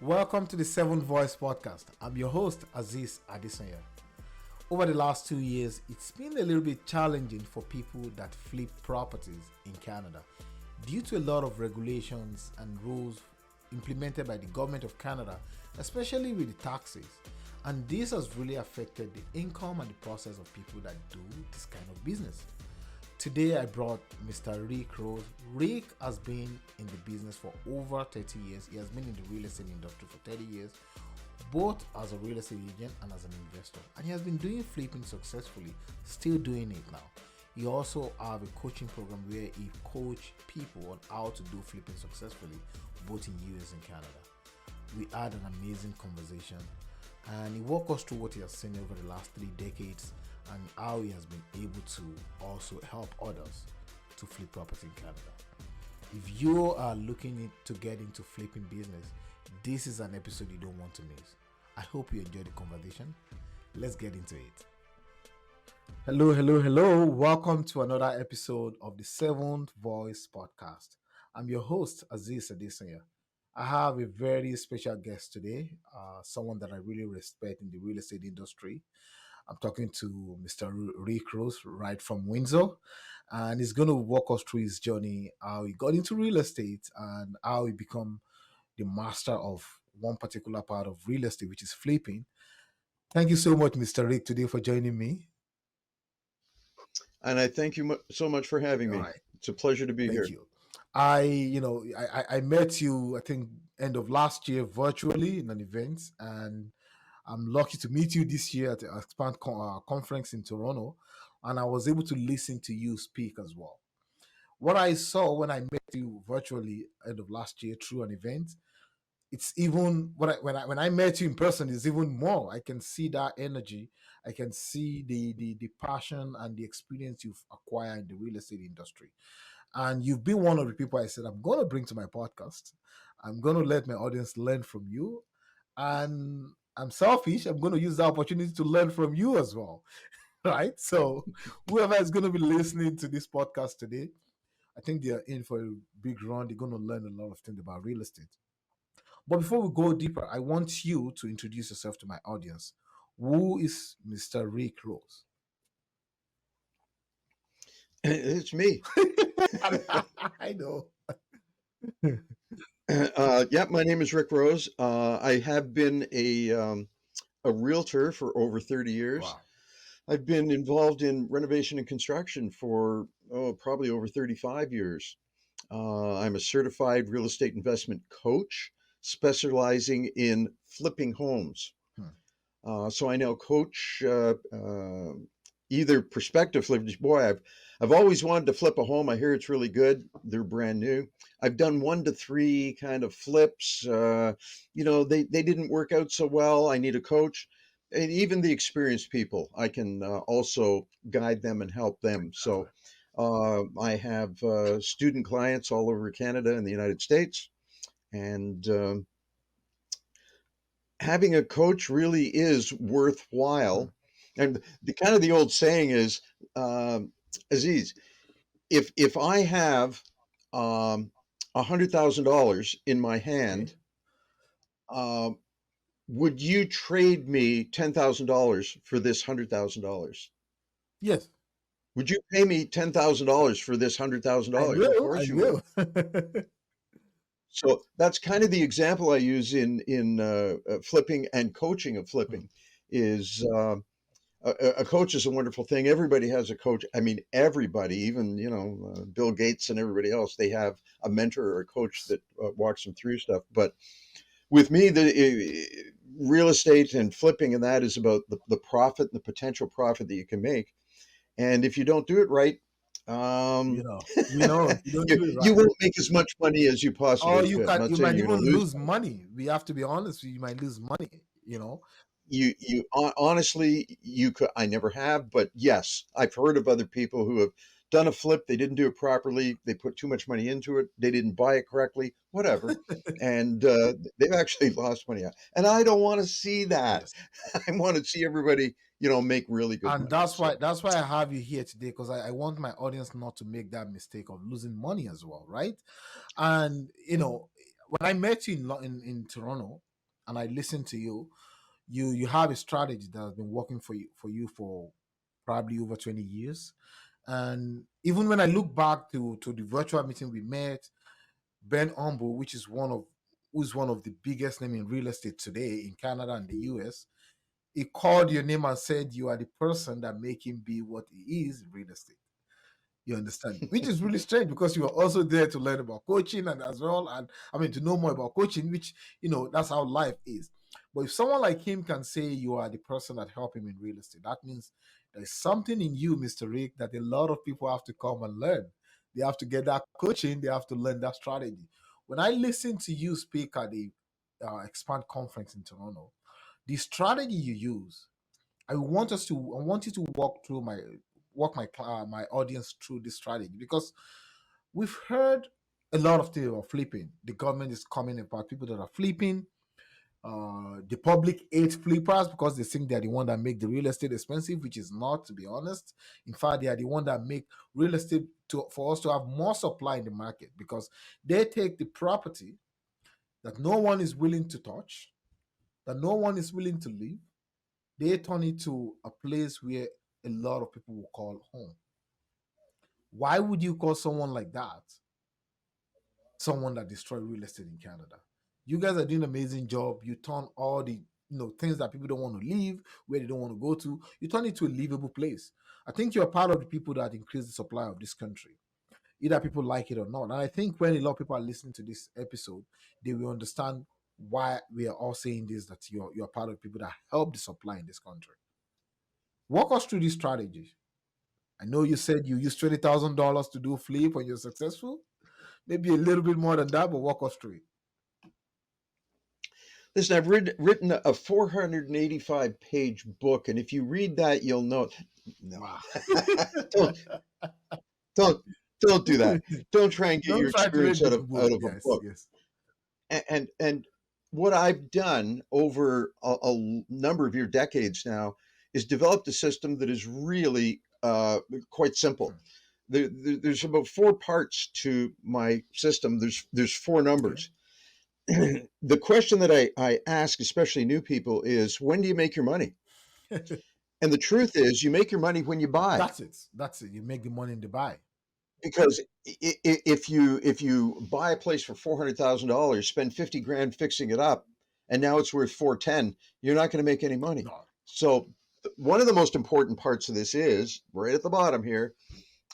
Welcome to the Seventh Voice Podcast. I'm your host, Aziz Adesanya. Over the last 2 years, it's been a little bit challenging for people that flip properties in Canada due to a lot of regulations and rules implemented by the government of Canada, especially with the taxes. And this has really affected the income and the process of people that do this kind of business. Today I brought Mr. Rick Rose. Rick has been in the business for over 30 years. He has been in the real estate industry for 30 years, both as a real estate agent and as an investor. And he has been doing flipping successfully, still doing it now. He also have a coaching program where he coach people on how to do flipping successfully, both in US and Canada. We had an amazing conversation and he walked us through what he has seen over the last 3 decades and how he has been able to also help others to flip property in Canada. If you are looking to get into flipping business, this is an episode you don't want to miss. I hope you enjoy the conversation. Let's get into it. Hello. Welcome to another episode of the Seventh Voice Podcast. I'm your host, Aziz Adesanya. I have a very special guest today, someone that I really respect in the real estate industry. I'm talking to Mr. Rick Rose right from Windsor, and he's going to walk us through his journey, how he got into real estate, and how he become the master of one particular part of real estate, which is flipping. Thank you so much, Mr. Rick, today for joining me. And I thank you so much for having All me. right, It's a pleasure to be thank here. you. I met you, I think, end of last year virtually in an event, and I'm lucky to meet you this year at the Expand conference in Toronto, and I was able to listen to you speak as well. What I saw when I met you virtually end of last year through an event, it's even when I met you in person, it's even more. I can see that energy. I can see the passion and the experience you've acquired in the real estate industry. And you've been one of the people I said I'm going to bring to my podcast. I'm going to let my audience learn from you, and I'm selfish. I'm going to use the opportunity to learn from you as well. Right. So, whoever is going to be listening to this podcast today, I think they are in for a big run. They're going to learn a lot of things about real estate. But before we go deeper, I want you to introduce yourself to my audience. Who is Mr. Rick Rose? It's me. I know. Yeah, my name is Rick Rose. I have been a realtor for over 30 years. Wow. I've been involved in renovation and construction for probably over 35 years. I'm a certified real estate investment coach specializing in flipping homes. Hmm. So I now coach either prospective flippers. Boy, I've always wanted to flip a home. I hear it's really good. They're brand new. I've done 1 to 3 kind of flips. They didn't work out so well. I need a coach. And even the experienced people, I can also guide them and help them. So I have student clients all over Canada and the United States. And having a coach really is Hmm. worthwhile. And the old saying is, Aziz, if I have $100,000 in my Okay. hand, uh, would you trade me $10,000 for this $100,000? Yes, Would you pay me $10,000 for this hundred thousand I dollars? Of will. I course you would. will. So that's kind of the example I use in flipping and coaching of Hmm. flipping is a coach is a wonderful thing. Everybody has a coach. I mean, everybody, even Bill Gates and everybody else, they have a mentor or a coach that walks them through stuff. But with me, the real estate and flipping and that is about the profit and the potential profit that you can make. And if you don't do it right, You um, know, we know if you don't you do it you right. won't make as much money as you Or possibly could. I'm not you saying might you're even going to lose lose money. money. We have to be honest. You might lose money. You know. Honestly, you could. I never have, but yes, I've heard of other people who have done a flip. They didn't do it properly. They put too much money into it. They didn't buy it correctly. Whatever, and they've actually lost money. And I don't want to see that. Yes. I want to see everybody, make really good And money. So that's why I have you here today, because I want my audience not to make that mistake of losing money as well, right? And when I met you in Toronto, and I listen to you, you have a strategy that has been working for you for probably over 20 years. And even when I look back to the virtual meeting we met, Ben Umble, who's one of the biggest name in real estate today in Canada and the US, he called your name and said you are the person that make him be what he is in real estate. You understand? Which is really strange because you are also there to learn about coaching and as well, and I mean to know more about coaching, which that's how life is. But if someone like him can say you are the person that helped him in real estate, that means there's something in you, Mr. Rick, that a lot of people have to come and learn. They have to get that coaching, they have to learn that strategy. When I listen to you speak at the Expand conference in Toronto, the strategy you use, I want you to walk my audience through this strategy because we've heard a lot of things about flipping. The government is coming about people that are flipping. The public hates flippers because they think they're the one that make the real estate expensive, which is not, to be honest. In fact, they are the one that make real estate for us to have more supply in the market because they take the property that no one is willing to touch, that no one is willing to live, they turn it to a place where a lot of people will call home. Why would you call someone like that someone that destroyed real estate in Canada? You guys are doing an amazing job. You turn all the things that people don't want to leave, where they don't want to go to, you turn it to a livable place. I think you're part of the people that increase the supply of this country. Either people like it or not. And I think when a lot of people are listening to this episode, they will understand why we are all saying this, that you're part of the people that help the supply in this country. Walk us through this strategy. I know you said you used $20,000 to do flip and you're successful. Maybe a little bit more than that, but walk us through it. Listen, I've written a 485-page book, and if you read that, you'll know. No, Wow. don't don't don't do that. Don't try and get Don't your try to read experience the out book. of a Yes, book. yes. And what I've done over a number of decades now is developed a system that is really quite simple. There's about four parts to my system. There's four numbers. The question that I ask, especially new people, is when do you make your money? And the truth is, you make your money when you buy. That's it. That's it. You make the money in the buy. Because if you buy a place for $400,000, spend 50 grand fixing it up, and now it's worth 410, you're not going to make any money. No. So one of the most important parts of this is right at the bottom here.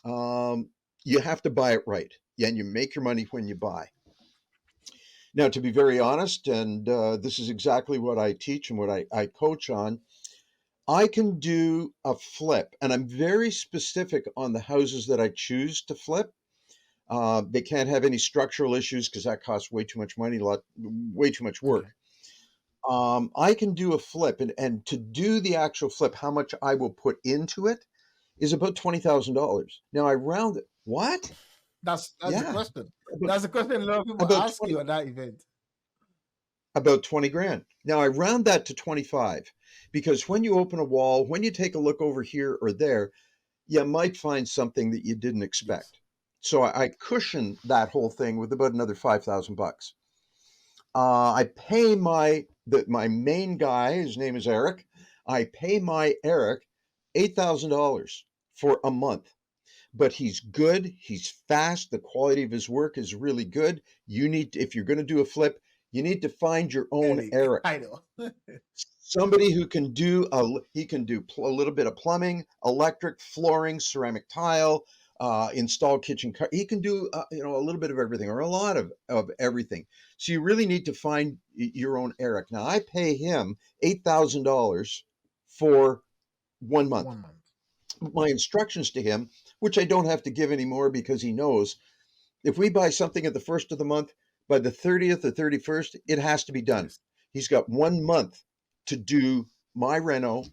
You have to buy it right, and you make your money when you buy. Now, to be very honest, and this is exactly what I teach and what I coach on, I can do a flip, and I'm very specific on the houses that I choose to flip. They can't have any structural issues because that costs way too much money, way too much work. Okay. I can do a flip, and to do the actual flip, how much I will put into it is about $20,000. Now I round it. What? That's the Yeah, question. about, That's the question a lot of people about ask 20, you at that event. about 20 grand. Now I round that to 25 because when you open a wall, when you take a look over here or there, you might find something that you didn't Yes. expect. So I cushion that whole thing with about another $5,000. I pay my main guy. His name is Eric. I pay my Eric $8,000 for a month. But he's good. He's fast. The quality of his work is really good. If you're going to do a flip, you need to find your own Eric, Eric. I know. Somebody who can do a little bit of plumbing, electric, flooring, ceramic tile, install kitchen. He can do a little bit of everything or a lot of everything. So you really need to find your own Eric. Now I pay him $8,000 for 1 month. 1 month. My instructions to him, which I don't have to give anymore because he knows if we buy something at the first of the month, by the 30th or 31st, it has to be done. Yes. He's got 1 month to do my reno,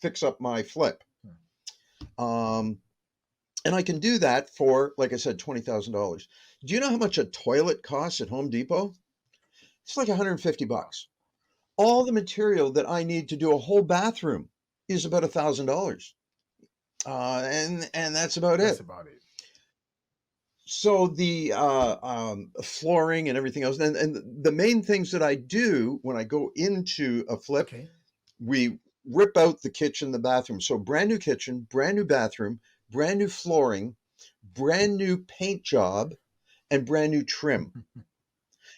fix up my flip. Um, and I can do that for, like I said, $20,000. Do you know how much a toilet costs at Home Depot? It's like $150. All the material that I need to do a whole bathroom is about $1,000. And that's about That's it. about it. So the flooring and everything else, and the main things that I do when I go into a flip, Okay. we rip out the kitchen, the bathroom. So brand new kitchen, brand new bathroom, brand new flooring, brand new paint job, and brand new trim.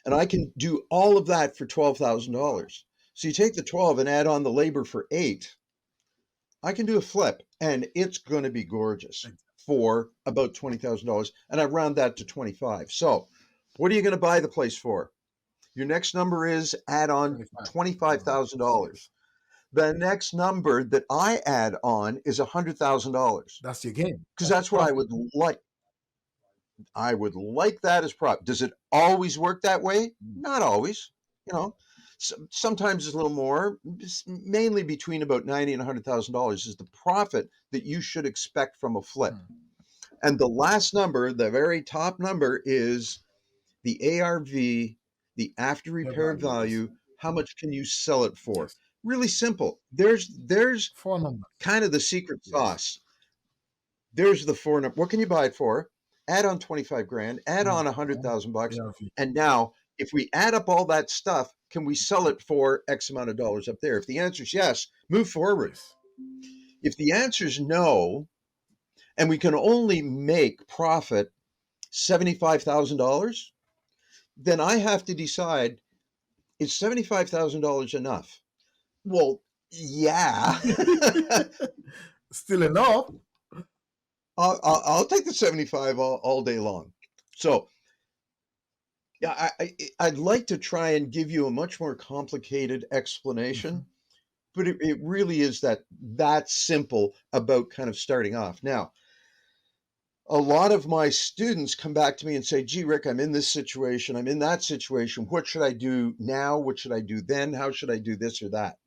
And I can do all of that for $12,000. So you take the 12 and add on the labor for 8, I can do a flip and it's going to be gorgeous for about $20,000. And I round that to 25. So what are you going to buy the place for? Your next number is add on 25,000. $25,000. Yes. The next number that I add on is $100,000 That's your game. because That's your that's what profit. I would like that as prop. Does it always work that way? Mm. Not always. You know, sometimes it's a little more. Mainly between about 90 and $100,000 is the profit that you should expect from a flip. Mm. And the last number, the very top number, is the ARV, the after Your repair value. Yes. value. How much can you sell it for? Yes. Really simple. There's Four numbers. kind of the secret Yes. sauce. There's the four number. What can you buy it for? Add on 25 grand, add Mm. on 100,000 bucks. ARV. And now, if we add up all that stuff, can we sell it for X amount of dollars up there? If the answer is yes, move forward. Yes. If the answer is no, and we can only make profit $75,000, then I have to decide, is $75,000 enough? Well, yeah. Still enough. I'll take the 75 all day long. So yeah, I'd like to try and give you a much more complicated Mm-hmm. explanation, but it really is that simple about kind of starting off. Now, a lot of my students come back to me and say, "Gee, Rick, I'm in this situation. I'm in that situation. What should I do now? What should I do then? How should I do this or that?"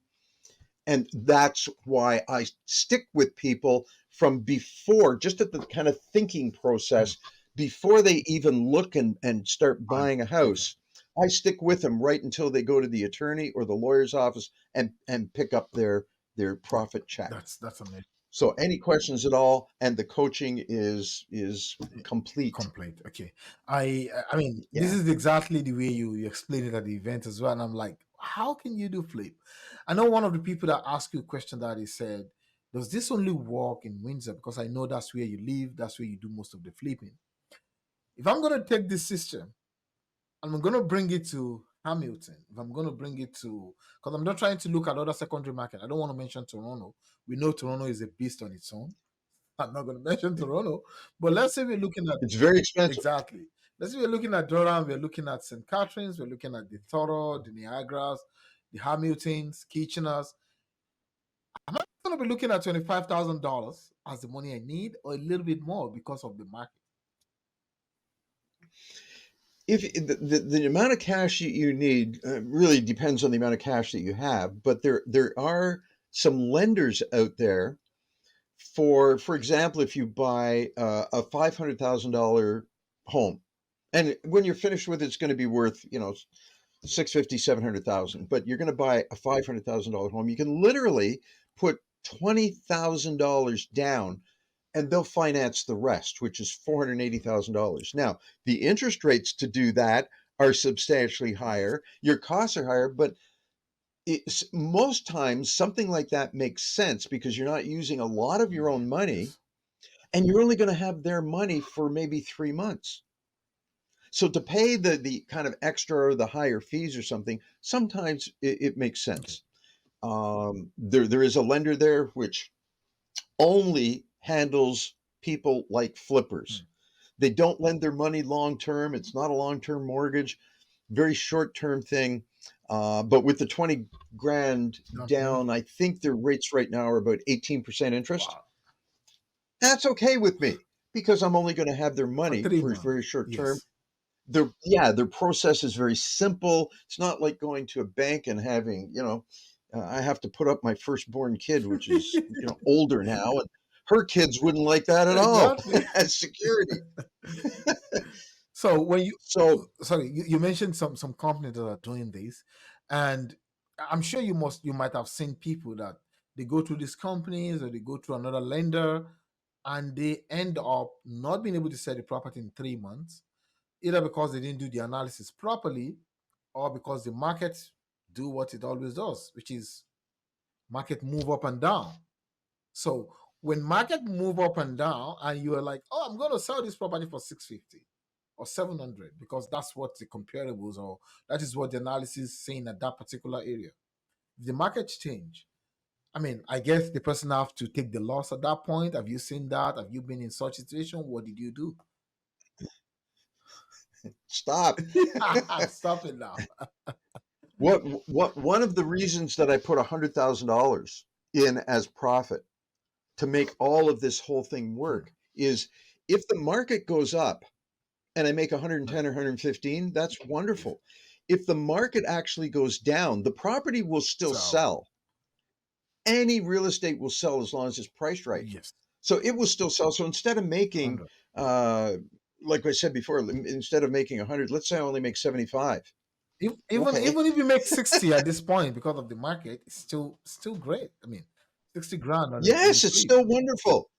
And that's why I stick with people from before, just at the kind of thinking Mm. process, before they even look and start Fine. buying a Okay. house. I stick with them right until they go to the attorney or the lawyer's office and pick up their Yeah. profit check. That's amazing. So any questions at all, and the coaching is complete. Complete. Okay. I mean, this Yeah. is exactly the way you explained it at the event as well. And I'm like, how can you do flip? I know one of the people that asked you a question that he said, does this only work in Windsor? Because I know that's where you live, that's where you do most of the flipping. If I'm gonna take this system and I'm gonna bring it to Hamilton, if I'm gonna bring it to, because I'm not trying to look at other secondary market. I don't want to mention Toronto. We know Toronto is a beast on its own. I'm not going to mention Toronto, but let's say we're looking at, It's very expensive. exactly. Let's say we're looking at Durham, we're looking at St. Catharines, we're looking at the Toro, the Niagaras, the Hamiltons, Kitcheners. I'm not going to be looking at $25,000 as the money I need, or a little bit more because of the market. If the amount of cash you need really depends on the amount of cash that you have, but there are some lenders out there for example, if you buy a $500,000 home, and when you're finished with it, it's going to be worth 650, 700,000, but you're going to buy a $500,000 home, you can literally put $20,000 down and they'll finance the rest, which is $480,000. Now, the interest rates to do that are substantially higher. Your costs are higher, but most times something like that makes sense because you're not using a lot of your own money Yes. and you're only going to have their money for maybe 3 months. So to pay the kind of extra or the higher fees or something, sometimes it makes Okay. sense. There is a lender there which only handles people like Hmm. flippers. They don't lend their money long term. It's not a long term mortgage, very short term thing. But with the 20 grand Down payment. down, I think their rates right now are about 18% interest. Wow. That's okay with me because I'm only going to have their For money three for a months. very short term. Yes. Their process is very simple. It's not like going to a bank and having, I have to put up my firstborn kid, which is, older now, and her kids wouldn't like that at all Exactly. as security. So when you, So sorry, you mentioned some companies that are doing this, and I'm sure you might have seen people that they go through these companies or they go through another lender. and they end up not being able to sell the property in 3 months, either because they didn't do the analysis properly or because the market do what it always does, which is market move up and down. So when market move up and down and you are like, oh, I'm going to sell this property for 650 or 700 because that's what the comparables, or that is what the analysis is saying at that particular area. If the markets change, I mean, I guess the person have to take the loss at that point. Have you seen that? Have you been in such a situation? What did you do? Stop. Stop it now. What one of the reasons that I put $100,000 in as profit to make all of this whole thing work is if the market goes up and I make 110 or 115, that's wonderful. If the market actually goes down, the property will still So, sell. Any real estate will sell as long as it's priced right. yes, So it will still sell. So instead of making, 100. like I said before, instead of making 100, let's say I only make 75. Even Okay. even if you make 60 at this point because of the market, it's still great. I mean, 60 grand on a Yes, it's flip. still wonderful.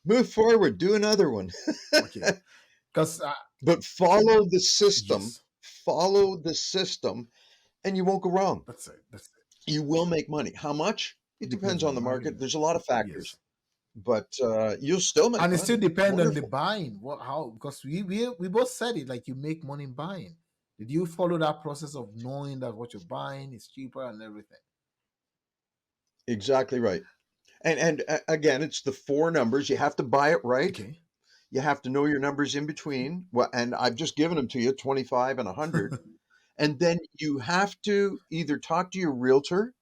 Move forward, do another one. Okay, because But yes, follow the system, and you won't go wrong. that's it. That's it. You will make money. How much? It Depends depends on on the the market. market. There's a lot of factors, Yes, but you'll still make and it still money. It's depends on the wonderful. buying. What how because we both said it like you make money buying. Did you follow that process of knowing that what you're buying is cheaper and everything? Exactly right. And again, it's the four numbers. You have to buy it right. Okay. You have to know your numbers in between. Well, and I've just given them to you, 25 and 100. And then you have to either talk to your realtor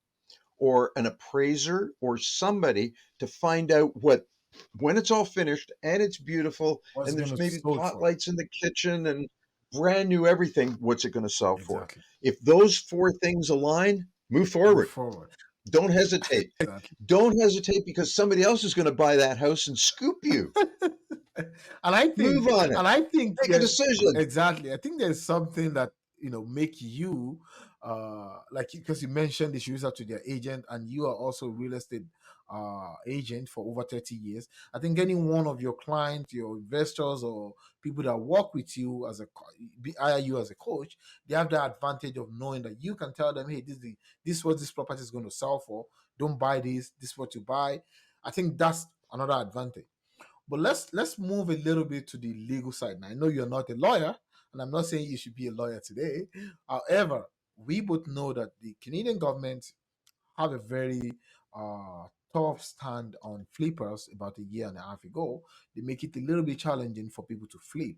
or an appraiser or somebody to find out what when it's all finished and it's beautiful What's and it there's gonna maybe sold pot for? lights in the kitchen and brand new everything, what's it going to sell for? Exactly. If those four things align, move Move forward. forward. Don't hesitate. Exactly. Don't hesitate because somebody else is going to buy that house and scoop you. and I think Move on it. and I think Make a decision. exactly. I think there's something that make you like because you mentioned they should reach out to their agent, and you are also a real estate agent for over 30 years. I think any one of your clients, your investors, or people that work with you as hire you as a coach, they have the advantage of knowing that you can tell them, hey, this is what this property is going to sell for. Don't buy this is what you buy. I think that's another advantage. But let's move a little bit to the legal side. Now, I know you're not a lawyer, and I'm not saying you should be a lawyer today. However, we both know that the Canadian government have a very tough stand on flippers about a year and a half ago. They make it a little bit challenging for people to flip.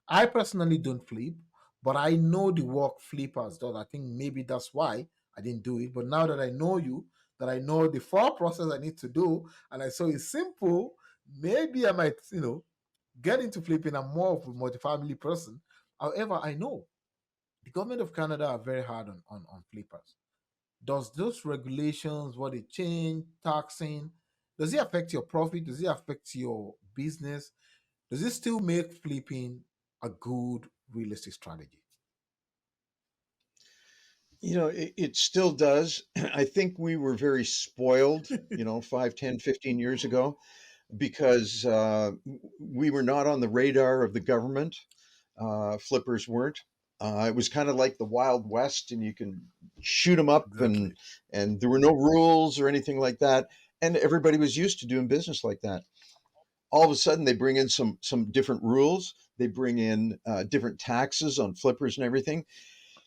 I personally don't flip, but I know the work flippers does. I think maybe that's why I didn't do it. But now that I know you, that I know the full process I need to do, and I saw it's simple, maybe I might, get into flipping. I'm more of a multifamily person. However, I know the government of Canada are very hard on flippers. Does those regulations, what they change, taxing, does it affect your profit? Does it affect your business? Does it still make flipping a good real estate strategy? It still does. I think we were very spoiled, 5, 10, 15 years ago because we were not on the radar of the government. Flippers weren't. It was kind of like the Wild West, and you can shoot them up, and Exactly. and there were no rules or anything like that, and everybody was used to doing business like that. All of a sudden, they bring in some different rules. They bring in different taxes on flippers and everything,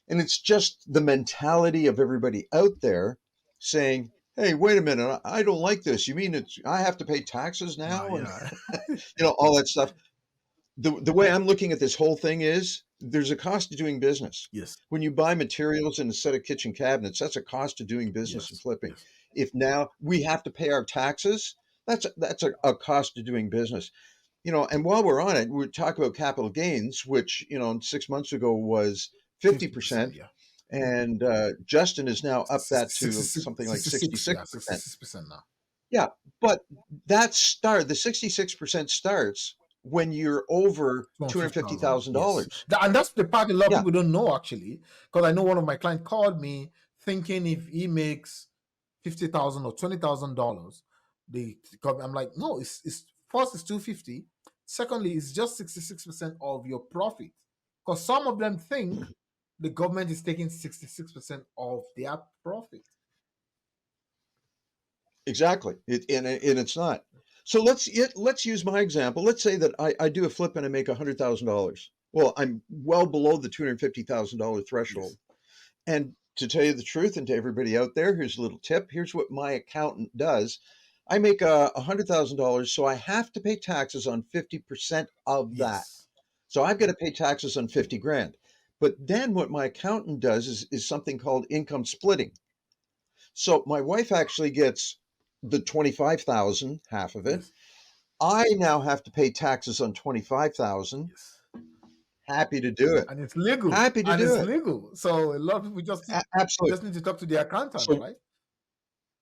and it's just the mentality of everybody out there saying, "Hey, wait a minute, I don't like this. You mean I have to pay taxes No, now?" And yeah. all that stuff. The way I'm looking at this whole thing is there's a cost to doing business. Yes. When you buy materials and a set of kitchen cabinets, that's a cost to doing business and Yes. flipping. Yes. If now we have to pay our taxes, that's a cost to doing business. And while we're on it, we talk about capital gains, which 6 months ago was 50%, 50%, yeah. and Justin has now upped that to 66, something like 66, yeah, 66%. 66% now. Yeah, but the 66% starts when you're over $250,000. Yes. $250,000. And that's the part a lot of Yeah, people don't know actually. Because I know one of my clients called me thinking if he makes 50,000 or $20,000, I'm like, no, it's First is 250. Secondly, it's just 66% of your profit. Because some of them think the government is taking 66% of their profit. Exactly. And it's not. So let's use my example. Let's say that I do a flip and I make $100,000. Well, I'm well below the $250,000 threshold. Yes. And to tell you the truth, and to everybody out there, here's a little tip. Here's what my accountant does. I make $100,000, so I have to pay taxes on 50% of that. Yes. So I've got to pay taxes on 50 grand. But then what my accountant does is something called income splitting. So my wife actually gets the 25,000, half of it. Yes. I now have to pay taxes on 25,000. Yes. Happy to do it. And it's legal. Happy to And do it's it. legal. So a lot of people Absolutely. just need to talk to the accountant, So right?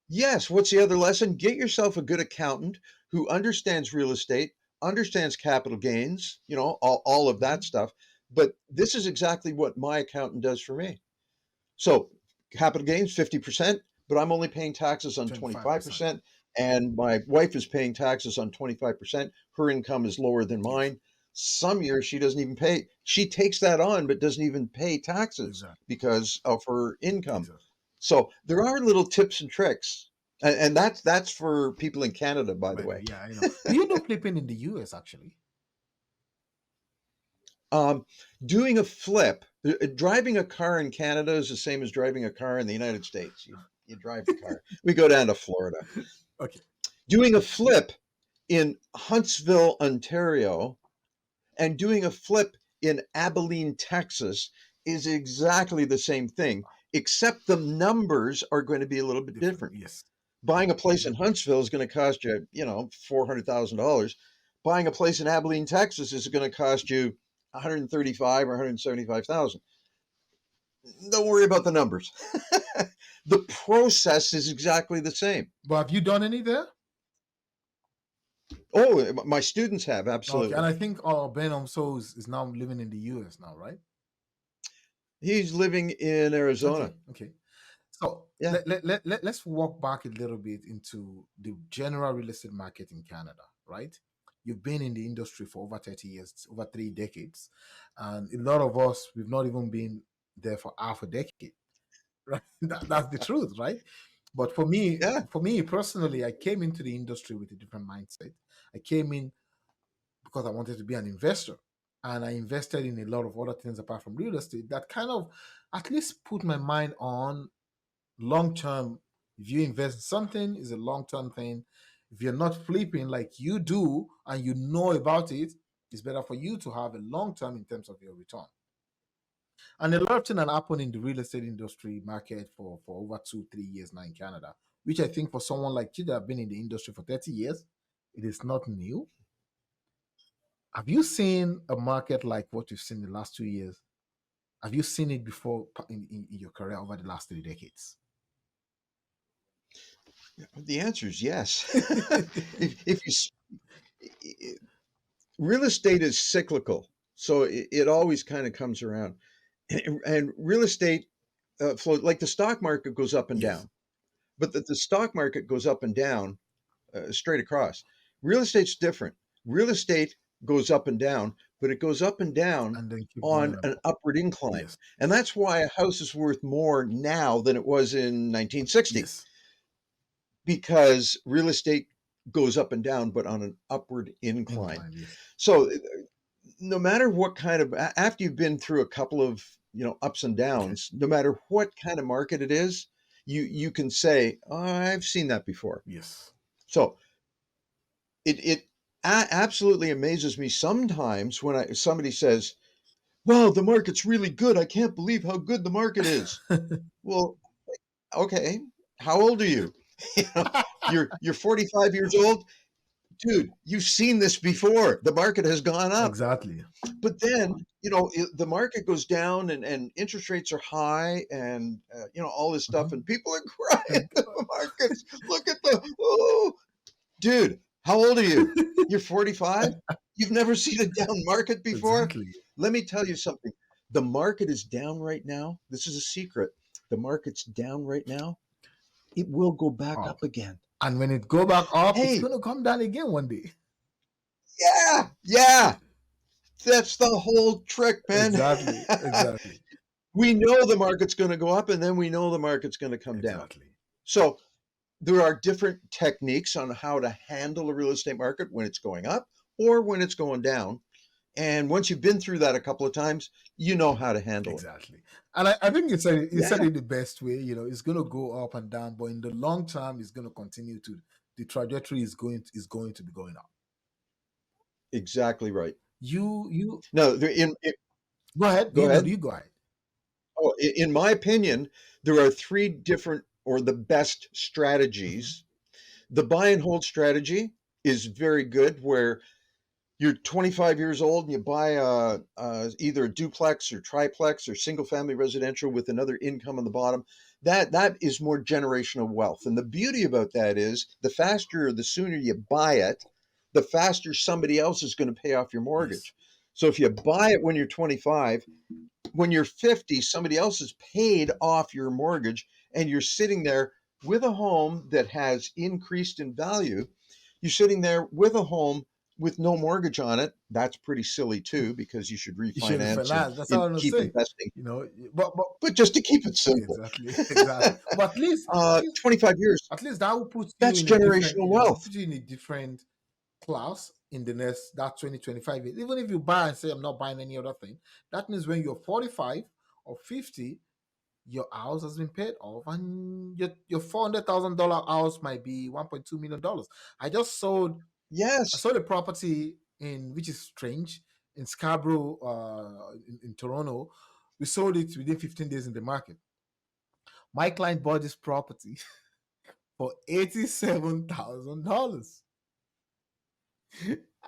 yes, what's the other lesson? Get yourself a good accountant who understands real estate, understands capital gains, all of that Mhm. stuff. But this is exactly what my accountant does for me. So capital gains 50%, but I'm only paying taxes on 25%. 25%, and my wife is paying taxes on 25%. Her income is lower than Yes. mine. Some years she doesn't even pay. She takes that on, but doesn't even pay taxes Exactly. because of her income. Exactly. So there are little tips and tricks. And that's for people in Canada, by the By the way. way, yeah, I know. Do you do flipping in the US actually? Um, Doing a flip, driving a car in Canada is the same as driving a car in the United States. You drive the car. We go down to Florida. Okay. Doing a flip in Huntsville, Ontario, and doing a flip in Abilene, Texas is exactly the same thing, except the numbers are going to be a little bit Different. different. Yes. Buying a place in Huntsville is going to cost you, $400,000. Buying a place in Abilene, Texas is going to cost you 135 or 175,000. Don't worry about the numbers. The process is exactly the same. But have you done any there? Oh, my students have, Okay. And absolutely. I think Ben Omso is now living in the US now, right? He's living in Okay. Arizona. Okay. So Yeah. let's walk back a little bit into the general real estate market in Canada, right? You've been in the industry for over 30 years, over 3 decades. And a lot of us, we've not even been there for half a decade, right? That's the truth, right? But Yeah. for me personally, I came into the industry with a different mindset. I came in because I wanted to be an investor. And I invested in a lot of other things apart from real estate that kind of at least put my mind on long term. If you invest in something, is a long term thing. If you're not flipping like you do and you know about it, it's better for you to have a long term in terms of your return. And a lot of things that happen in the real estate industry market for over 2, 3 years now in Canada, which I think for someone like you that have been in the industry for 30 years, it is not new. Have you seen a market like what you've seen in the last 2 years? Have you seen it before in your career over the last 3 decades? The answer is yes. If you real estate is cyclical, so it always kind of comes around. And real estate flow, like the stock market goes up and Yes. down, but the stock market goes up and down straight across. Real estate's different. Real estate goes up and down, but it goes up and down And then keep on going up. an upward incline. Yes. And that's why a house is worth more now than it was in 1960, Yes. because real estate goes up and down, but on an upward incline. Incline. Yes. So no matter what kind of, after you've been through a couple of, ups and Okay. downs, no matter what kind of market it is, you can say, oh, I've seen that before. Yes. So it absolutely amazes me sometimes when somebody says, "Wow, the market's really good. I can't believe how good the market is." Well, okay, how old are you? You know, you're 45 years old, dude. You've seen this before. The market has gone up, Exactly. but then the market goes down and interest rates are high and all this stuff, and Mhm. people are crying. The markets. Look at dude, how old are you? You're 45? You've never seen a down market before? Exactly. Let me tell you something. The market is down right now. This is a secret. The market's down right now. It will go back Up. up again. And when it go back up, it's Hey, going to come down again one day. Yeah, yeah. That's the whole trick, man. Exactly, exactly, We know the market's going to go up, and then we know the market's going to come down. exactly. So there are different techniques on how to handle a real estate market when it's going up or when it's going down. And once you've been through that a couple of times, you know how to handle it. Exactly. And I think you Yeah, said it the best way, it's gonna go up and down, but in the long term it's gonna continue to the trajectory is going to be going up. exactly right. You Now, go ahead. go ahead. You go ahead. Oh, in my opinion, there are three different or the best Mhm. strategies. The buy and hold strategy is very good, where you're 25 years old and you buy either a duplex or triplex or single family residential with another income on the bottom. That is more generational wealth. And the beauty about that is the faster or the sooner you buy it, the faster somebody else is going to pay off your Yes. mortgage. So if you buy it when you're 25, when you're 50, somebody else has paid off your mortgage and you're sitting there with a home that has increased in value. You're sitting there with a home with no mortgage on it. That's pretty silly too, because you should You should refinance and finance. That's all I'm gonna keep say. investing. But But just to keep it simple, exactly, exactly. But at least 25 years, that will put you that's in a different, generational wealth. put you in a different class in the next that 2025 years. Even if you buy and say I'm not buying any other thing, that means when you're 45 or 50, your house has been paid off and your $400,000 house might be $1.2 million. I Yes, sold a property in, which is strange, in Scarborough, in Toronto. We sold it within 15 days in the market. My client bought this property for $87,000.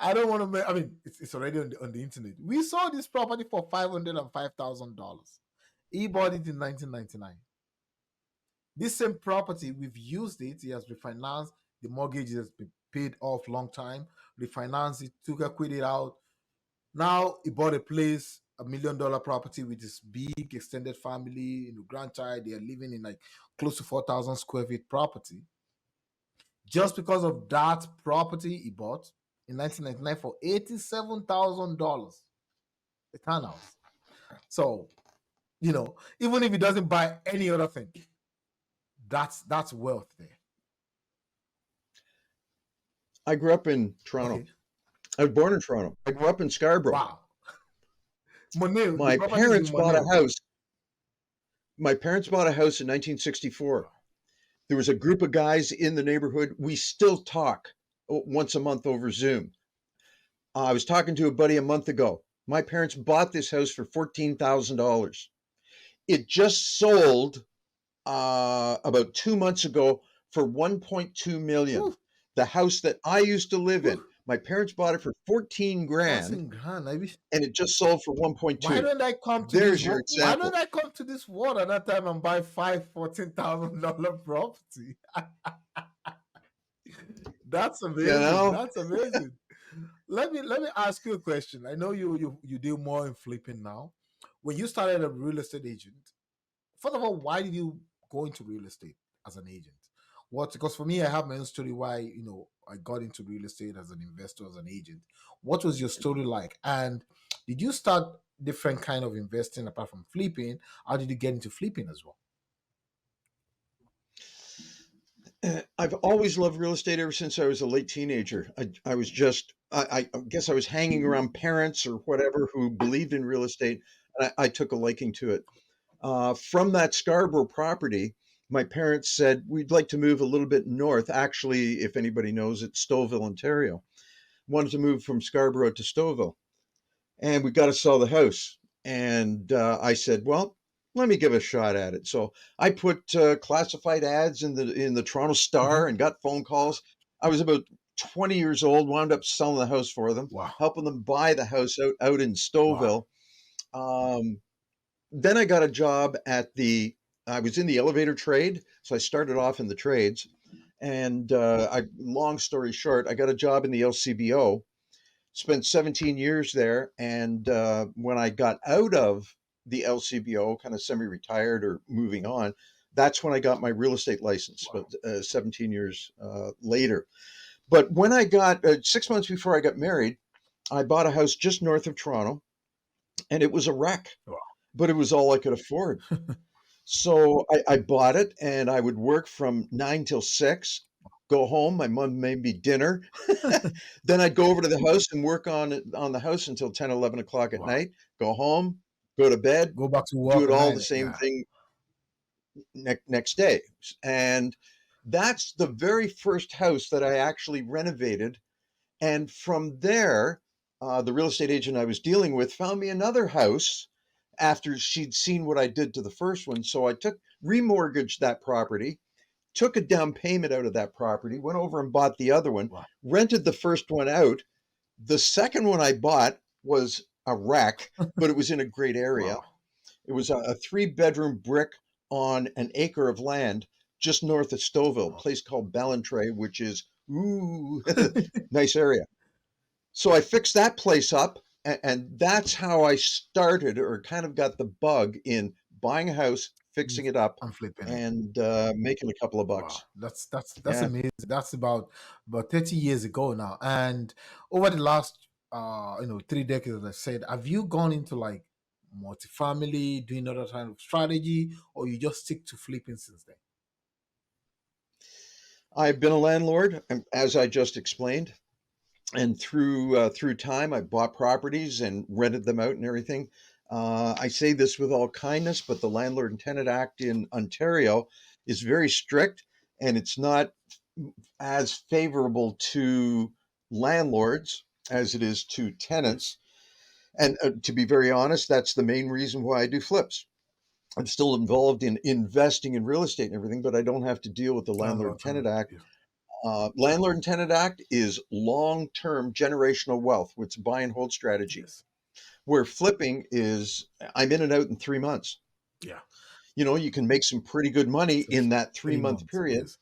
I don't want to. I mean, it's already on the internet. We saw this property for $505,000. He bought it in 1999. This same property, we've used it. He has refinanced. The mortgage has been paid off long time. Refinanced it, took equity out. Now he bought a place, $1 million property with this big extended family, grandchild. They are living in like close to 4,000 square feet property. Just because of that property he bought in 1999 for $87,000, a townhouse. So, even if he doesn't buy any other thing, that's wealth there. I grew up in Toronto. Okay. I was born in Toronto. I grew up in Scarborough. Wow. Monet, the My property is in parents bought a Monet. house. My parents bought a house in 1964. Wow. There was a group of guys in the neighborhood. We still talk once a month over Zoom. I was talking to a buddy a month ago. My parents bought this house for $14,000. It just sold about 2 months ago for 1.2 million. Whew, The house that I used to live in, whew, my parents bought it for 14 grand 14 grand. I wish. and it just sold for Why 1.2. don't I come to this? There's your Why don't example. I come to this world at that time and buy $14,000 property? That's You amazing. know, That's amazing. Let me ask you a question. I know you deal more in flipping now. When you started a real estate agent, first of all, why did you go into real estate as an agent? What? Because for me, I have my own story why I got into real estate as an investor, as an agent. What was your story like? And did you start different kind of investing apart from flipping? How did you get into flipping as well? I've always loved real estate ever since I was a late teenager. I was just, I guess I was hanging around parents or whatever who believed in real estate. And I took a liking to it. From that Scarborough property, my parents said, we'd like to move a little bit north. Actually, if anybody knows, it's Stouffville, Ontario. Wanted to move from Scarborough to Stouffville. And we got to sell the house. And I said, well, let me give a shot at it. So I put classified ads in the Toronto Hmm. Star and got phone calls. I was about 20 years old, wound up selling the house for them, Wow. helping them buy the house out in Wow. Stouffville. Um, then I got a job I was in the elevator trade. So I started off in the trades. And long story short, I got a job in the LCBO, spent 17 years there. And when I got out of the LCBO, kind of semi retired or moving on, that's when I got my real estate license, Wow. but 17 years later. But when I got 6 months before I got married, I bought a house just north of Toronto, and it was a wreck, Wow. but it was all I could afford. So I bought it, and I would work from 9 till 6, go home. My mom made me dinner. Then I'd go over to the house and work on the house until 10, 11 o'clock at Wow. night, go home, go to bed, Go back to do work it at all the night. same Yeah. thing next day. And that's the very first house that I actually renovated. And from there, the real estate agent I was dealing with found me another house after she'd seen what I did to the first one. So I remortgaged that property, took a down payment out of that property, went over and bought the other one, Wow. rented the first one out. The second one I bought was a wreck, but it was in a great area. Wow. It was a 3 bedroom brick on an acre of land just north of Stouffville, a Wow. place called Ballantrae, which is ooh, nice area. So I fixed that place up, and that's how I started or kind of got the bug in buying a house, fixing it up, I'm flipping it. and making a couple of Wow, bucks. that's Yeah. amazing. That's about 30 years ago now. And over the last 3 decades, as I said, have you gone into like multifamily, doing other kind of strategy, or you just stick to flipping since then? I've been a landlord, as I just explained, and through time, I bought properties and rented them out and everything. I say this with all kindness, but the Landlord and Tenant Act in Ontario is very strict, and it's not as favorable to landlords as it is to Yes. tenants. And to be very honest, that's the main reason why I do flips. I'm still involved in investing in real estate and everything, but I don't have to deal with the Landlord Landlord Tenant tenant. Act. Yes. Landlord and Tenant Act is long term generational wealth, which buy and hold strategy. Yes. Where flipping is, I'm in and out in 3 months. Yeah. You can make some pretty good money Just in that three 3 months. month period. Yes.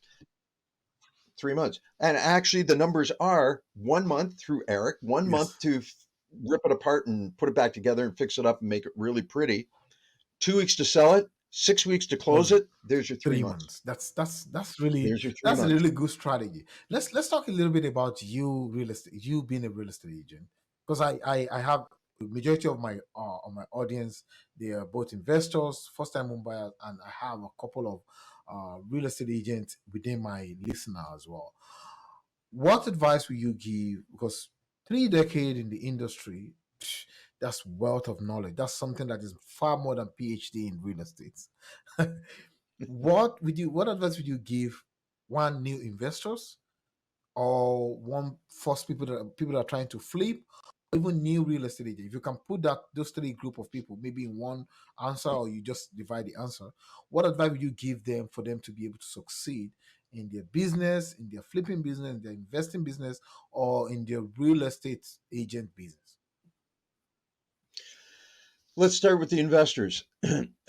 3 months. And actually, the numbers are 1 month through Eric, 1 month Yes. to rip it apart and put it back together and fix it up and make it really pretty. 2 weeks to sell it, 6 weeks to close Close it. it. There's your 3 months. 3 months. That's really There's your three that's a months. really good strategy. Let's talk a little bit about you being a real estate agent, because I have the majority of my audience. They are both investors, first time home buyers, and I have a couple of real estate agents within my listener as well. What advice will you give? Because 3 decades in the industry, that's wealth of knowledge. That's something that is far more than PhD in real estate. What advice would you give one new investors, or one first people that are trying to flip, or even new real estate agent? If you can put those three group of people maybe in one answer, or you just divide the answer, what advice would you give them for them to be able to succeed in their business, in their flipping business, in their investing business, or in their real estate agent business? Let's start with the investors.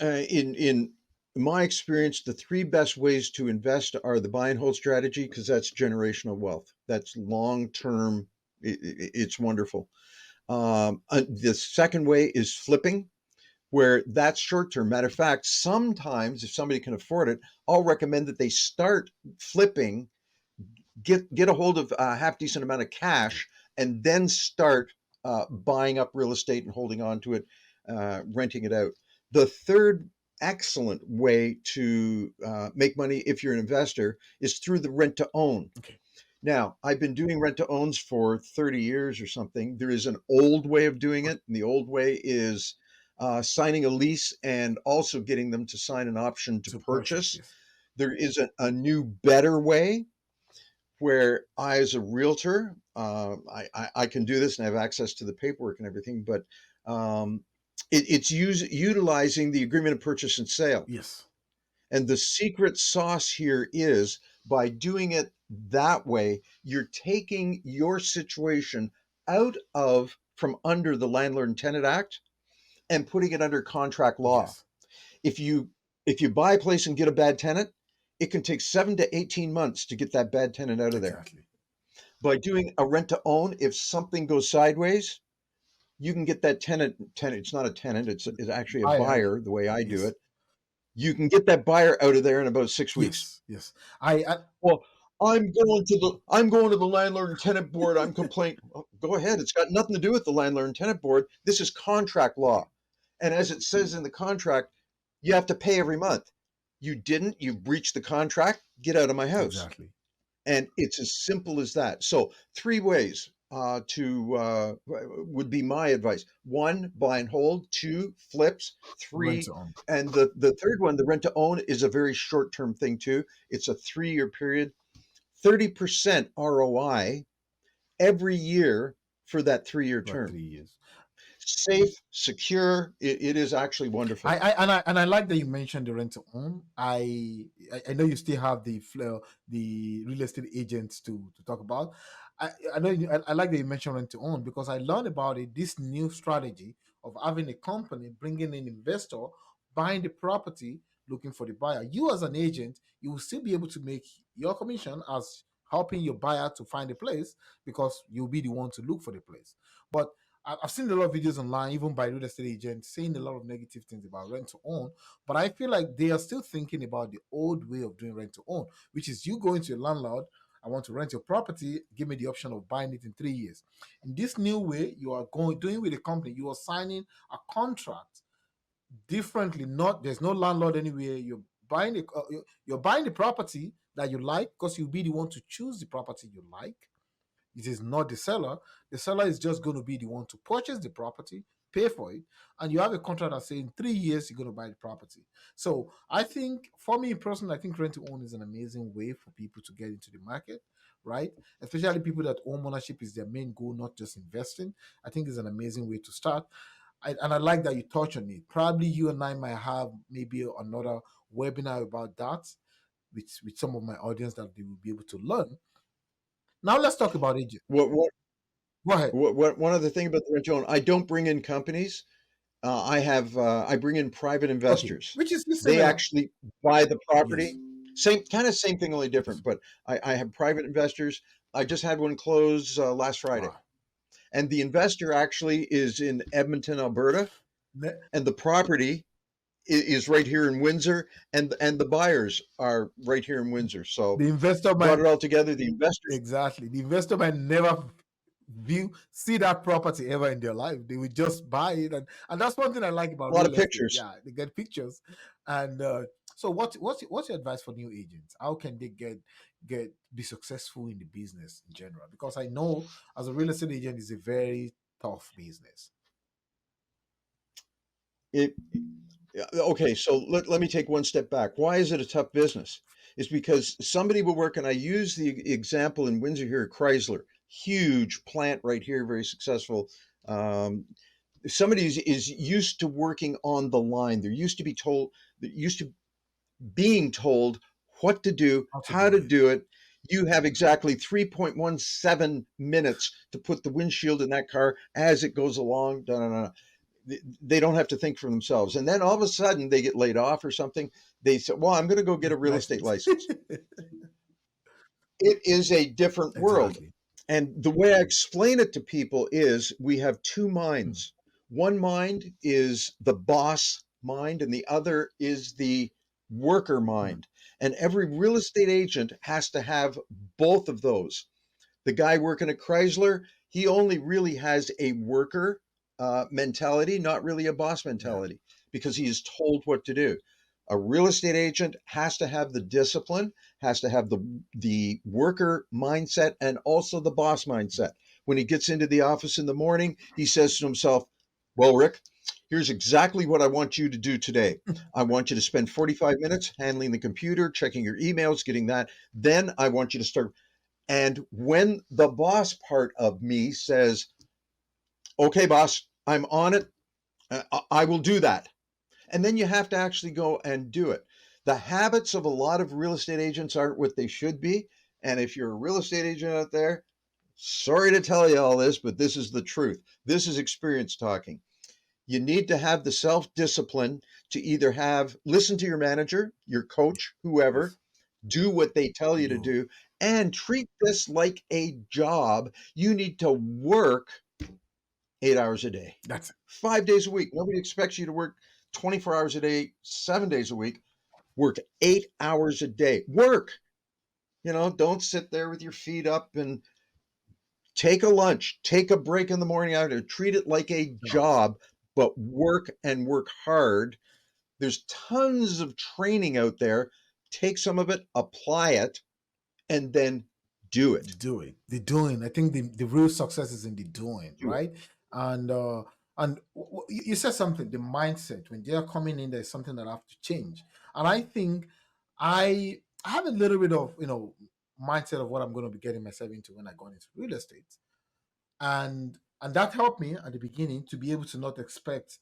In my experience, the three best ways to invest are the buy and hold strategy because that's generational wealth. That's long term. It's wonderful. The second way is flipping, where that's short term. Matter of fact, sometimes if somebody can afford it, I'll recommend that they start flipping, get a hold of a half decent amount of Okay. cash, and then start buying up real estate and holding on to it, renting it out. The third excellent way to make money if you're an investor is through the rent to own. Okay. Now, I've been doing rent to owns for 30 years or something. There is an old way of doing it. And the old way is signing a lease and also getting them to sign an option to To purchase, purchase. yes. There is a new, better way where I, as a realtor, I can do this and I have access to the paperwork and everything, but it's utilizing the agreement of purchase and sale. Yes. And the secret sauce here is by doing it that way, you're taking your situation out of from under the Landlord and Tenant Act and putting it under contract law. Yes. If you if you buy a place and get a bad tenant, it can take 7 to 18 months to get that bad tenant out of there. Exactly. By doing a rent to own, if something goes sideways, you can get that tenant. It's not a tenant, it's actually a Buyer. buyer, the way I do Yes. it. You can get that buyer out of there in about 6 weeks. Yes. Yes. I Well, I'm going to the landlord and tenant board. I'm complaining. Oh, go ahead. It's got nothing to do with the landlord and tenant board. This is contract law. And as it says in the contract, you have to pay every month. You didn't, you breached the contract, get out of my house. Exactly. And it's as simple as that. So three ways to would be my advice. One, buy and hold. Two, flips. Rent Three, to own. and the third one, the rent to own, is a very short term thing too. It's a 3-year period, 30% ROI every year for that 3-year For term. 3 years. Safe, secure. It is actually wonderful. I like that you mentioned the rent to own. I know you still have the real estate agents to talk about. I know I like that you mentioned rent to own because I learned about it. This new strategy of having a company bringing in investor, buying the property, looking for the buyer. You as an agent, you will still be able to make your commission as helping your buyer to find a place because you'll be the one to look for the place. But I've seen a lot of videos online, even by real estate agents, saying a lot of negative things about rent to own. But I feel like they are still thinking about the old way of doing rent to own, which is you going to your landlord, I want to rent your property, give me the option of buying it in 3 years. In this new way, you are doing with the company, you are signing a contract differently. Not there's no landlord anywhere. You're buying the property that you like because you'll be the one to choose the property you like. It is not the seller. The seller is just going to be the one to purchase the property, pay for it, and you have a contract that says in 3 years you're going to buy the property. So I think, for me personally, I think rent to own is an amazing way for people to get into the market, right? Especially people that home ownership is their main goal, not just investing. I think it's an amazing way to start. And I like that you touch on it. Probably you and I might have maybe another webinar about that with some of my audience that they will be able to learn. Now let's talk about agent. What what Go ahead. what one other thing about the rent to own, I don't bring in companies. I bring in private Okay, investors. which is They similar. actually buy the Yes, property. Same thing, only yes. different. But I have private investors. I just had one close last Friday, Wow. and the investor actually is in Edmonton, Alberta, The, and the property is right here in Windsor, and the buyers are right here in Windsor. So the investor got might it all together. The investors, exactly. The investor might never see that property ever in their life. They will just buy it, and that's one thing I like a about lot of real estate. pictures. Yeah, they get pictures, and so what's your advice for new agents? How can they get be successful in the business in general? Because I know as a real estate agent is a very tough business. It Okay, so let me take one step back. Why is it a tough business? It's because somebody will work, and I use the example in Windsor here, Chrysler, huge plant right here, very successful. Um, Somebody is used to working on the line. They're used to being told what to do, How to how do to it? do it. You have exactly 3.17 minutes to put the windshield in that car as it goes along. Da, da, da. They don't have to think for themselves. And then all of a sudden they get laid off or something. They say, well, I'm going to go get a real estate License. license. It is a different world. Exactly. And the way I explain it to people is we have two Hmm. minds. One mind is the boss mind, and the other is the worker Hmm. mind. And every real estate agent has to have both of those. The guy working at Chrysler, he only really has a worker mentality, not really a boss Yeah. mentality, because he is told what to do. A real estate agent has to have the discipline, has to have the worker mindset, and also the boss mindset. When he gets into the office in the morning, he says to himself, "Well, Rick, here's exactly what I want you to do today. I want you to spend 45 minutes handling the computer, checking your emails, getting that. Then I want you to start." And when the boss part of me says, "Okay, boss, I'm on it. I will do that." And then you have to actually go and do it. The habits of a lot of real estate agents aren't what they should be. And if you're a real estate agent out there, sorry to tell you all this, but this is the truth. This is experience talking. You need to have the self discipline to either listen to your manager, your coach, whoever, Yes. do what they tell you to Do do, and treat this like a job. You need to work 8 hours a day, that's it. 5 days a week. Nobody expects you to work 24 hours a day, 7 days a week. Work 8 hours a day. Work. Don't sit there with your feet up, and take a lunch, take a break in the morning after, treat it like a Jobs. job, but work and work hard. There's tons of training out there. Take some of it, apply it, and then do it. Do it. The doing. I think the real success is in the doing, Do it. right? And you said something. The mindset when they're coming in, there's something that I have to change. And I think I have a little bit of mindset of what I'm going to be getting myself into when I go into real estate, and that helped me at the beginning to be able to not expect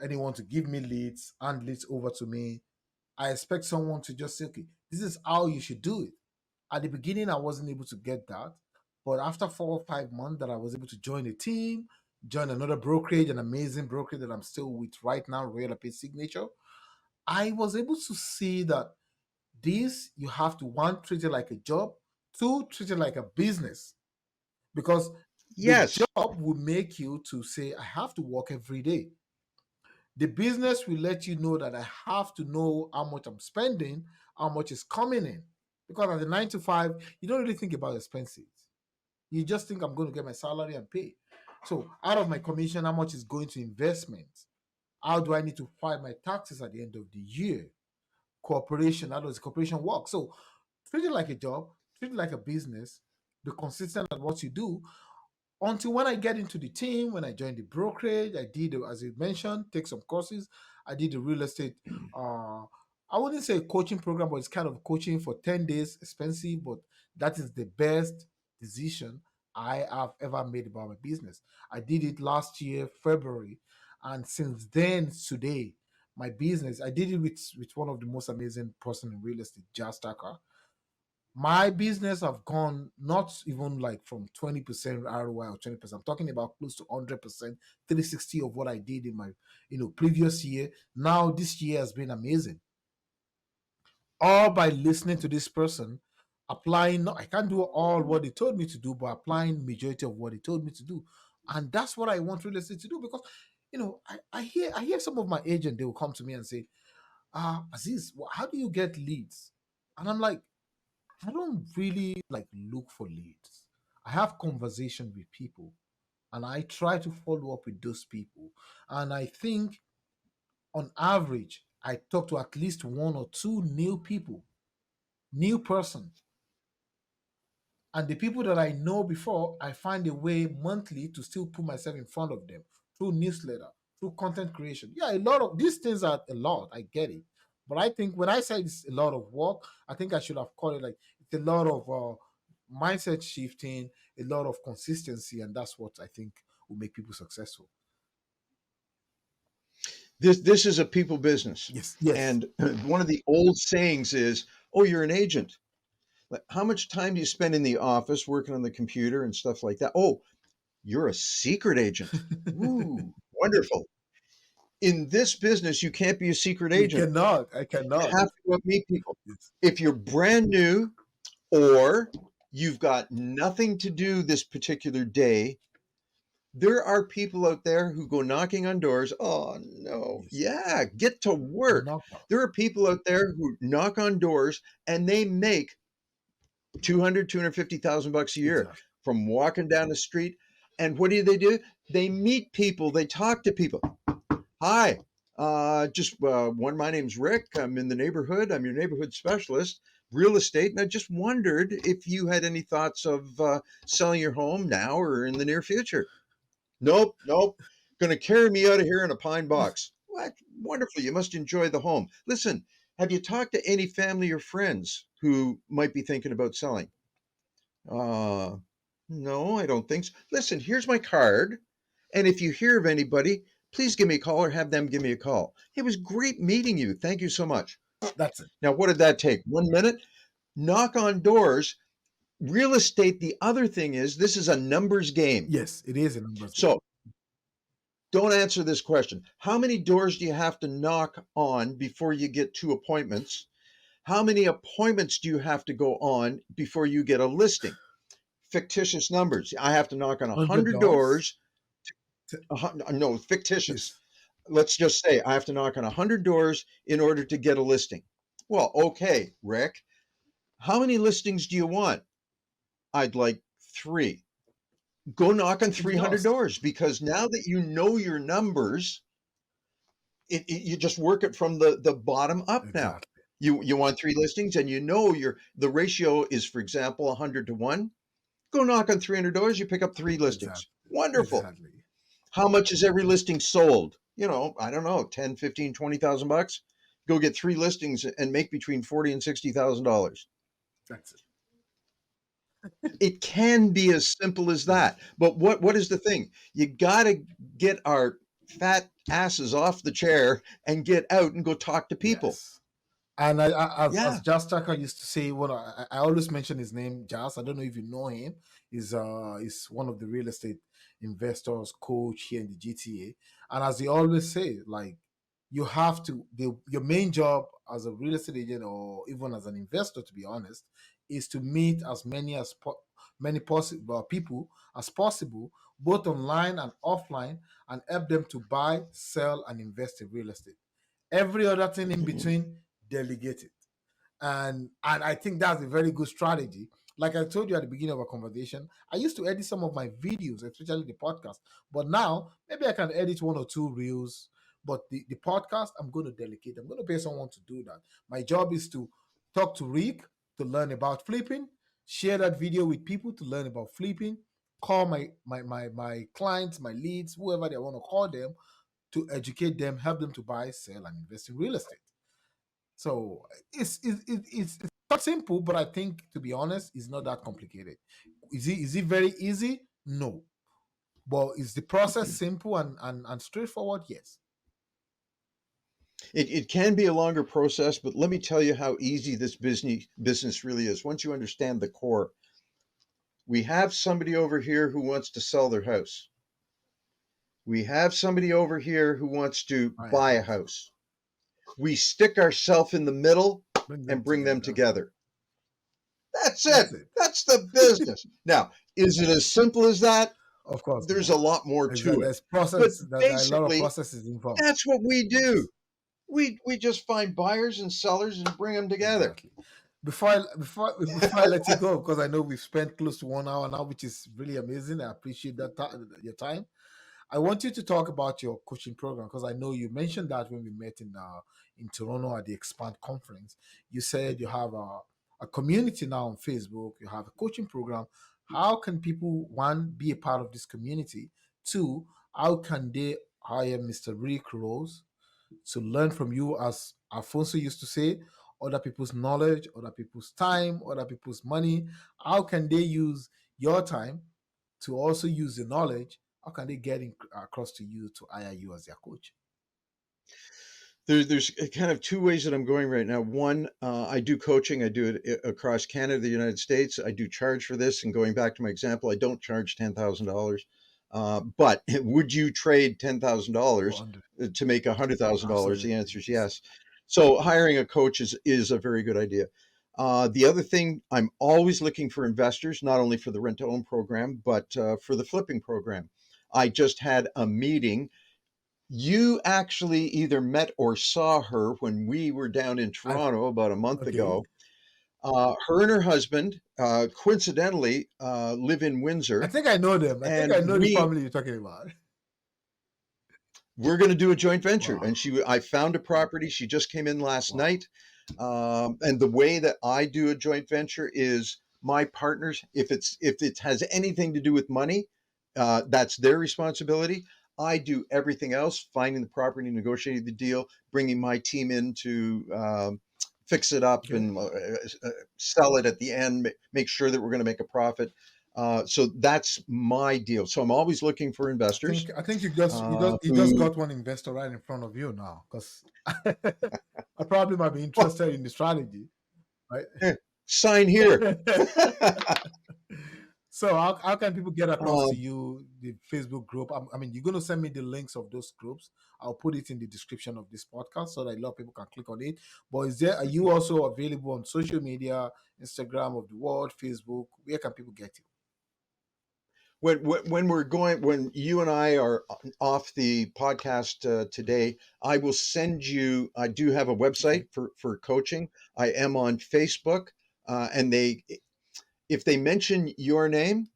anyone to give me leads and leads over to me. I expect someone to just say, okay, this is how you should do it. At the beginning, I wasn't able to get that. But after 4 or 5 months that I was able to join a team, join another brokerage, an amazing brokerage that I'm still with right now, Real Estate Signature, I was able to see that this, you have to, one, treat it like a job, two, treat it like a business. Because the Yes. job will make you to say, I have to work every day. The business will let you know that I have to know how much I'm spending, how much is coming in. Because at the 9 to 5, you don't really think about expenses. You just think I'm going to get my salary and pay. So out of my commission, how much is going to investments? How do I need to file my taxes at the end of the year? Cooperation, how does cooperation work? So treat it like a job, treat it like a business, be consistent at what you do, until when I get into the team, when I joined the brokerage, I did, as you mentioned, take some courses. I did the real estate. I wouldn't say a coaching program, but it's kind of coaching for 10 days, expensive, but that is the best decision I have ever made about my business. I did it last year, February, and since then, today, my business, I did it with one of the most amazing person in real estate, Jazz Tucker. My business have gone not even like from 20% ROI or 20%. I'm talking about close to 100%, 360 of what I did in my previous year. Now this year has been amazing. All by listening to this person, applying. I can't do all what they told me to do, but applying majority of what they told me to do. And that's what I want real estate to do, because I hear some of my agent, they will come to me and say, Aziz, how do you get leads? And I'm like, I don't really like look for leads. I have conversation with people and I try to follow up with those people. And I think on average, I talk to at least one or two new people, new person. And the people that I know before, I find a way monthly to still put myself in front of them through newsletter, through content creation. Yeah, a lot of these things are a lot. I get it. But I think when I say it's a lot of work, I think I should have called it like it's a lot of mindset shifting, a lot of consistency, and that's what I think will make people successful. This is a people business. Yes, yes. And one of the old sayings is, "Oh, you're an agent. Like, how much time do you spend in the office working on the computer and stuff like that? Oh, you're a secret agent. Ooh, wonderful. In this business, you can't be a secret You agent. cannot. I You cannot. have to go meet people. Yes. If you're brand new or you've got nothing to do this particular day, there are people out there who go knocking on doors. Oh, no. Yes. Yeah, get to work. Knock out. There are people out there who knock on doors and they make 250,000 bucks a year Exactly. from walking down the street. And what do? They meet people, they talk to people. Hi, just one. My name's Rick. I'm in the neighborhood. I'm your neighborhood specialist, real estate, and I just wondered if you had any thoughts of selling your home now or in the near future. Nope, nope. Going to carry me out of here in a pine box. What? Wonderful. You must enjoy the home. Listen, have you talked to any family or friends who might be thinking about selling? Uh, no, I don't think so. Listen, here's my card. And if you hear of anybody, please give me a call or have them give me a call. It was great meeting you. Thank you so much. That's it. Now, what did that take? 1 minute? Knock on doors. Real estate, the other thing is this is a numbers game. Yes, it is a numbers game. So don't answer this question. How many doors do you have to knock on before you get 2 appointments? How many appointments do you have to go on before you get a listing? Fictitious numbers. I have to knock on 100 $100. doors. No, fictitious. Yes. Let's just say I have to knock on 100 doors in order to get a listing. Well, okay, Rick. How many listings do you want? I'd like 3. Go knock on It's 300 dust. doors, because now that you know your numbers, you just work it from the bottom up now. Exactly. You want 3 listings, and you know the ratio is, for example, 100 to 1. Go knock on 300 doors, you pick up 3 listings. Exactly. Wonderful. Exactly. How much is every listing sold? I don't know, 10, 15, 20,000 bucks. Go get 3 listings and make between 40 and $60,000. That's it. It can be as simple as Yes. that. But what is the thing? You got to get our fat asses off the chair and get out and go talk to people. Yes. And as Yeah. Jas Tucker used to say, what I always mention his name, Jas. I don't know if you know him. Is one of the real estate investors coach here in the GTA. And as he always say, like you have to your main job as a real estate agent or even as an investor, to be honest, is to meet as many possible people as possible, both online and offline, and help them to buy, sell, and invest in real estate. Every other thing in between, delegate it. And I think that's a very good strategy. Like I told you at the beginning of our conversation, I used to edit some of my videos, especially the podcast. But now maybe I can edit one or two reels. But the podcast, I'm going to delegate. I'm going to pay someone to do that. My job is to talk to Rick to learn about flipping, share that video with people to learn about flipping, call my clients, my leads, whoever they want to call them, to educate them, help them to buy, sell, and invest in real estate. So it's not simple, but I think, to be honest, it's not that complicated. Is it very easy? No. But is the process simple and straightforward? Yes. It can be a longer process, but let me tell you how easy this business really is. Once you understand the core, we have somebody over here who wants to sell their house. We have somebody over here who wants to Buy a buy a house. house. We stick ourselves in the middle Bring them and bring them together. together. That's it. That's it. That's the business. Now, is it as simple as that? Of course There's not. a lot more to Exactly. it. There's But process. There are a lot of basically, processes involved. that's what we do. Yes. We just find buyers and sellers and bring them together. Exactly. Before I let you go, because I know we've spent close to 1 hour now, which is really amazing. I appreciate your time. I want you to talk about your coaching program, because I know you mentioned that when we met in Toronto at the Expand conference. You said you have a community now on Facebook. You have a coaching program. How can people, one, be a part of this community? Two, how can they hire Mr. Rick Rose to learn from you, as Alfonso used to say, other people's knowledge, other people's time, other people's money? How can they use your time to also use the knowledge? How can they get across to you to hire you as their coach? There's kind of 2 ways that I'm going right now. One, I do coaching. I do it across Canada, the United States. I do charge for this. And going back to my example, I don't charge $10,000. But would you trade For $10,000 under to make $100,000? The Absolutely, answer is yes. yes. So hiring a coach is a very good idea. The other thing, I'm always looking for investors, not only for the rent to own program, but for the flipping program. I just had a meeting. You actually either met or saw her when we were down in I Toronto about a month Okay. ago. Her and her husband, coincidentally, live in I Windsor, think I know them. I think and I know the family you're talking about. we're going to do a joint venture. Wow. And I found a property. She just came in last Wow. night. And the way that I do a joint venture is my partners. If it has anything to do with money, that's their responsibility. I do everything else: finding the property, negotiating the deal, bringing my team in to fix it up Okay. and sell it at the end. Make sure that we're going to make a profit. So that's my deal. So I'm always looking for I investors think I think you just who got one investor right in front of you now, because I probably might be interested in the strategy, right? sign here. So how can people get across to Um, you, the Facebook group? I mean, you're going to send me the links of those groups. I'll put it in the description of this podcast so that a lot of people can click on it. But are you also available on social media, Instagram of the world, Facebook? Where can people get you? when you and I are off the podcast today, I will send you. I do have a Okay. website for coaching. I am on Facebook. and if they mention your name,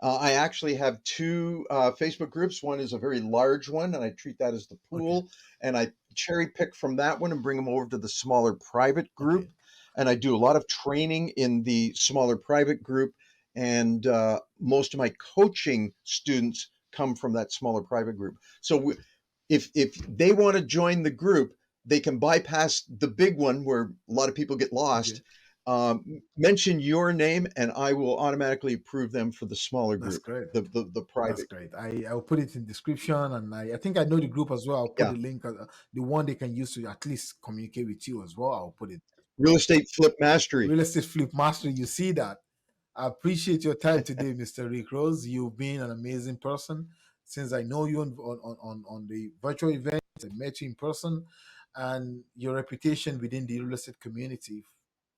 I actually have two Facebook groups. One is a very large one, and I treat that as the Okay. pool. And I cherry pick from that one and bring them over to the smaller private Okay. group. And I do a lot of training in the smaller private group. And most of my coaching students come from that smaller private group. So if they want to join the group, they can bypass the big one where a lot of people get Okay. lost. Mention your name, and I will automatically approve them for the smaller That's group, great. the That's private. great. I'll put it in description, and I think I know the group as well. I'll put Yeah, the link, the one they can use to at least communicate with you as well. I'll put it. real estate flip mastery. Real estate flip mastery. You see that. I appreciate your time today, Mr. Rick Rose. You've been an amazing person since I know you on the virtual event. I met you in person, and your reputation within the real estate community,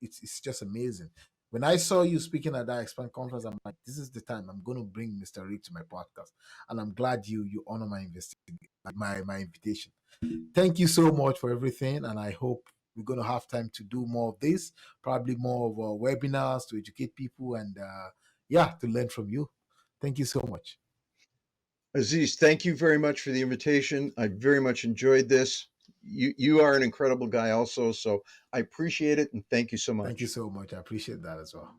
it's just amazing. When I saw you speaking at that Expand conference, I'm like, this is the time I'm going to bring Mr. Rick to my podcast, and I'm glad you honor my invitation. Thank you so much for everything, and I hope we're going to have time to do more of this, probably more of webinars to educate people and yeah, to learn from you. Thank you so much. Aziz, thank you very much for the invitation. I very much enjoyed this. You are an incredible guy, also. So I appreciate it, and thank you so Thank you much. so much. I appreciate that as well.